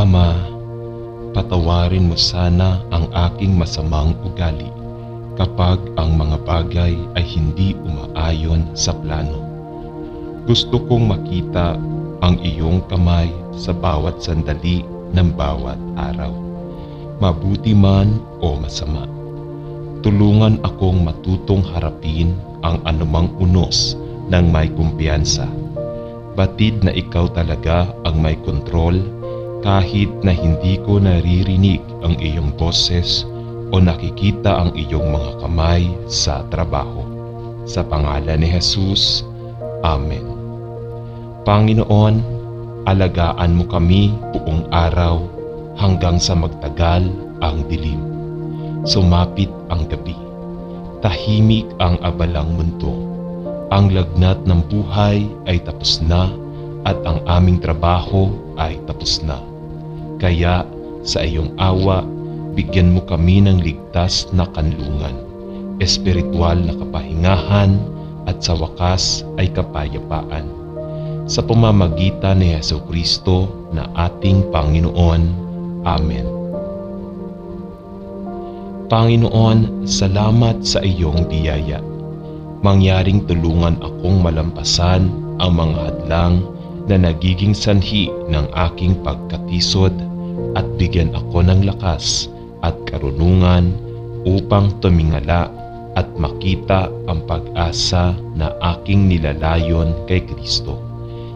Ama, patawarin mo sana ang aking masamang ugali kapag ang mga bagay ay hindi umaayon sa plano. Gusto kong makita ang iyong kamay sa bawat sandali ng bawat araw, mabuti man o masama. Tulungan akong matutong harapin ang anumang unos ng may kumpiyansa. Batid na ikaw talaga ang may kontrol kahit na hindi ko naririnig ang iyong boses o nakikita ang iyong mga kamay sa trabaho. Sa pangalan ni Jesus, Amen. Panginoon, alagaan mo kami buong araw hanggang sa magtagal ang dilim. Sumapit ang gabi. Tahimik ang abalang mundo. Ang lagnat ng buhay ay tapos na at ang aming trabaho ay tapos na. Kaya sa iyong awa, bigyan mo kami ng ligtas na kanlungan, espiritual na kapahingahan at sa wakas ay kapayapaan. Sa pamamagitan ni Jesucristo na ating Panginoon. Amen. Panginoon, salamat sa iyong biyaya. Mangyaring tulungan akong malampasan ang mga hadlang na nagiging sanhi ng aking pagkatisod at bigyan ako ng lakas at karunungan upang tumingala at makita ang pag-asa na aking nilalayon kay Kristo.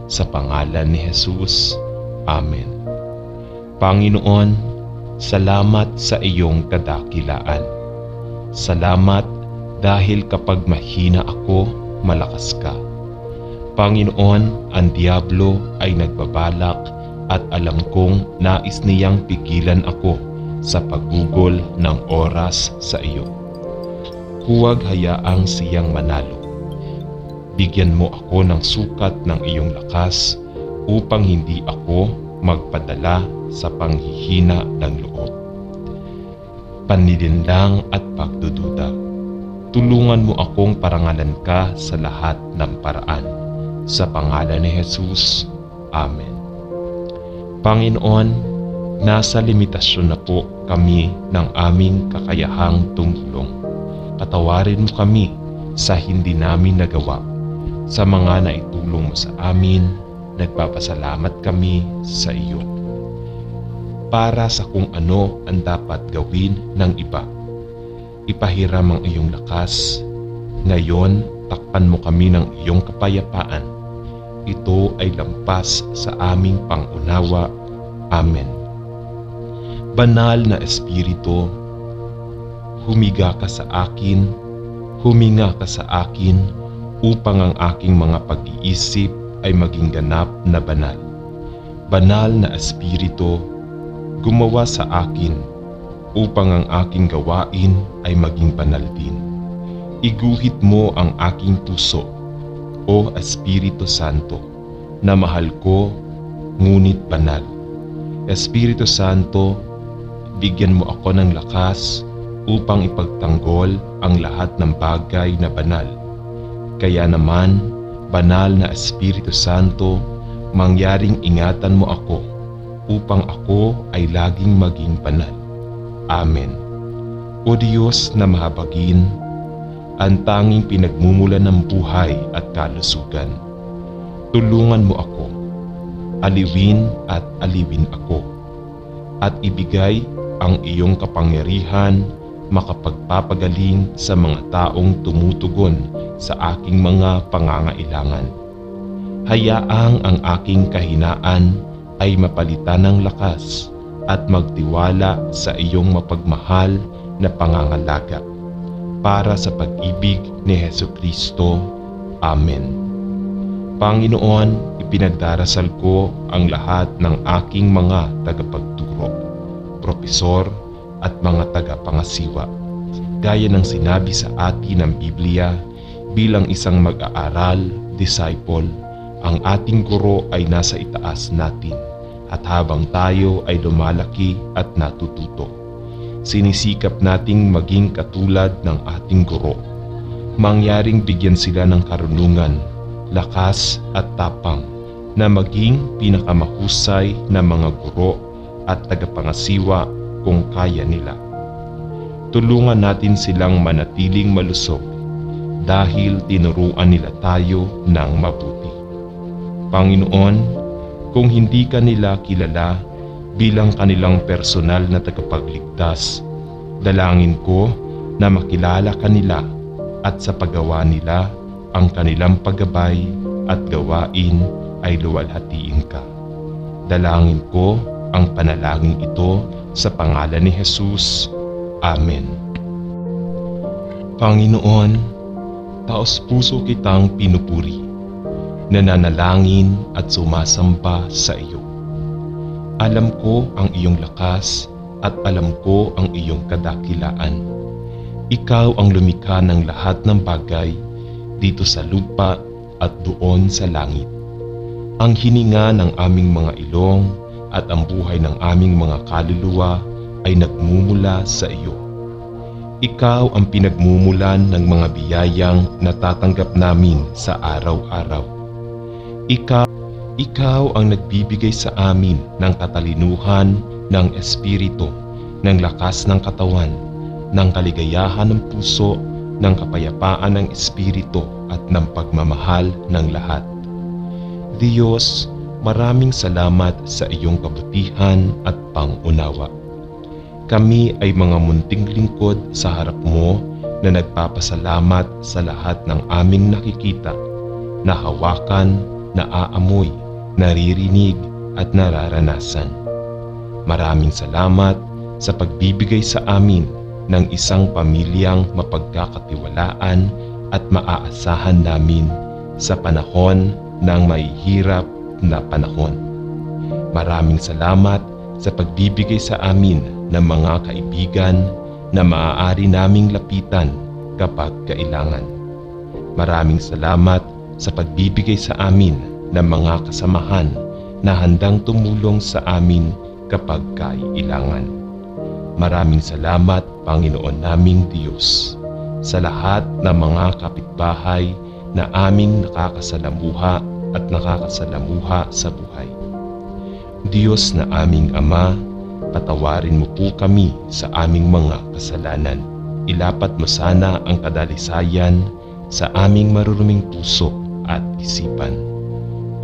Sa pangalan ni Jesus, Amen. Panginoon, salamat sa iyong kadakilaan. Salamat dahil kapag mahina ako, malakas ka. Panginoon, ang diablo ay nagbabalak at alam kong nais niyang pigilan ako sa paggugol ng oras sa iyo. Huwag hayaang siyang manalo. Bigyan mo ako ng sukat ng iyong lakas upang hindi ako magpadala sa panghihina ng loob, panilinlang at pagdududa. Tulungan mo akong parangalan ka sa lahat ng paraan. Sa pangalan ni Jesus, Amen. Panginoon, nasa limitasyon na po kami ng aming kakayahang tumulong. Patawarin mo kami sa hindi namin nagawa. Sa mga naitulong mo sa amin, nagpapasalamat kami sa iyo. Para sa kung ano ang dapat gawin ng iba, ipahiram ang iyong lakas. Ngayon, takpan mo kami ng iyong kapayapaan. Ito ay lampas sa aming pangunawa. Amen. Banal na Espiritu, humiga ka sa akin, huminga ka sa akin upang ang aking mga pag-iisip ay maging ganap na banal. Banal na Espiritu, gumawa sa akin upang ang aking gawain ay maging banal din. Iguhit mo ang aking puso, O Espiritu Santo, na mahal ko ngunit banal. Espiritu Santo, bigyan mo ako ng lakas upang ipagtanggol ang lahat ng bagay na banal. Kaya naman, banal na Espiritu Santo, mangyaring ingatan mo ako upang ako ay laging maging banal. Amen. O Diyos na mahabagin, ang tanging pinagmumulan ng buhay at kalusugan, tulungan mo ako, aliwin at aliwin ako, at ibigay ang iyong kapangyarihan makapagpapagaling sa mga taong tumutugon sa aking mga pangangailangan. Hayaang ang aking kahinaan ay mapalitan ng lakas at magtiwala sa iyong mapagmahal na pangangalaga para sa pag-ibig ni Jesucristo. Amen. Panginoon, ipinagdarasal ko ang lahat ng aking mga tagapagturo, propesor at mga tagapangasiwa, gaya ng sinabi sa atin ng Biblia bilang isang mag-aaral, disciple. Ang ating guro ay nasa itaas natin at habang tayo ay lumalaki at natututo, sinisikap nating maging katulad ng ating guro. Mangyaring bigyan sila ng karunungan, lakas at tapang na maging pinakamahusay na mga guro at tagapangasiwa kung kaya nila. Tulungan natin silang manatiling malusog dahil tinuruan nila tayo ng mabuti. Panginoon, kung hindi ka nila kilala bilang kanilang personal na tagapagligtas, dalangin ko na makilala ka nila at sa paggawa nila ang kanilang paggabay at gawain ay luwalhatiin ka. Dalangin ko ang panalangin ito sa pangalan ni Jesus. Amen. Panginoon, taos puso kitang pinupuri, nananalangin at sumasamba sa iyo. Alam ko ang iyong lakas at alam ko ang iyong kadakilaan. Ikaw ang lumikha ng lahat ng bagay dito sa lupa at doon sa langit. Ang hininga ng aming mga ilong at ang buhay ng aming mga kaluluwa ay nagmumula sa iyo. Ikaw ang pinagmumulan ng mga biyayang natatanggap namin sa araw-araw. Ikaw ang nagbibigay sa amin ng katalinuhan, ng espiritu, ng lakas ng katawan, ng kaligayahan ng puso, ng kapayapaan ng espiritu at ng pagmamahal ng lahat. Diyos, maraming salamat sa iyong kabutihan at pangunawa. Kami ay mga munting lingkod sa harap mo na nagpapasalamat sa lahat ng aming nakikita, nahawakan, naaamoy, naririnig at nararanasan. Maraming salamat sa pagbibigay sa amin ng isang pamilyang mapagkakatiwalaan at maaasahan namin sa panahon ng mahihirap na panahon. Maraming salamat sa pagbibigay sa amin ng mga kaibigan na maaari naming lapitan kapag kailangan. Maraming salamat sa pagbibigay sa amin ng mga kasamahan na handang tumulong sa amin kapag kailangan. Maraming salamat, Panginoon naming Diyos, sa lahat ng mga kapitbahay na aming nakakasalamuha at nakakasalamuha sa buhay. Diyos na aming Ama, patawarin mo po kami sa aming mga kasalanan. Ilapat mo sana ang kadalisayan sa aming maruruming puso at isipan,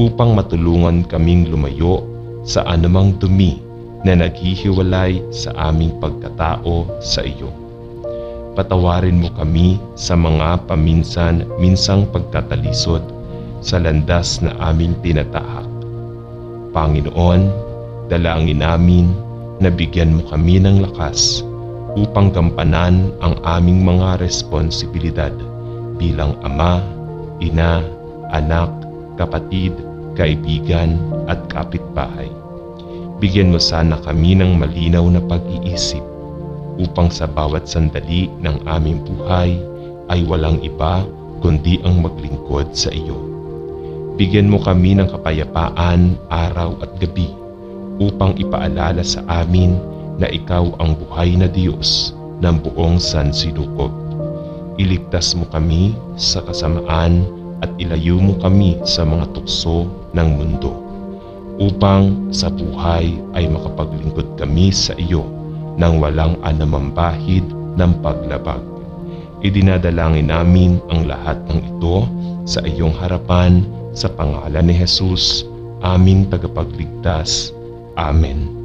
upang matulungan kaming lumayo sa anumang dumi na naghihiwalay sa aming pagkatao sa iyo. Patawarin mo kami sa mga paminsan-minsang pagtatalisod sa landas na aming tinatahak. Panginoon, dalangin namin na bigyan mo kami ng lakas upang gampanan ang aming mga responsibilidad bilang ama, ina, anak, kapatid, kaibigan at kapitbahay. Bigyan mo sana kami ng malinaw na pag-iisip upang sa bawat sandali ng aming buhay ay walang iba kundi ang maglingkod sa iyo. Bigyan mo kami ng kapayapaan araw at gabi upang ipaalala sa amin na ikaw ang buhay na Diyos ng buong sansinukob. Iligtas mo kami sa kasamaan at ilayo mo kami sa mga tukso ng mundo, upang sa buhay ay makapaglingkod kami sa iyo nang walang anumang bahid ng paglabag. Idinadalangin namin ang lahat ng ito sa iyong harapan sa pangalan ni Jesus, aming tagapagligtas. Amen.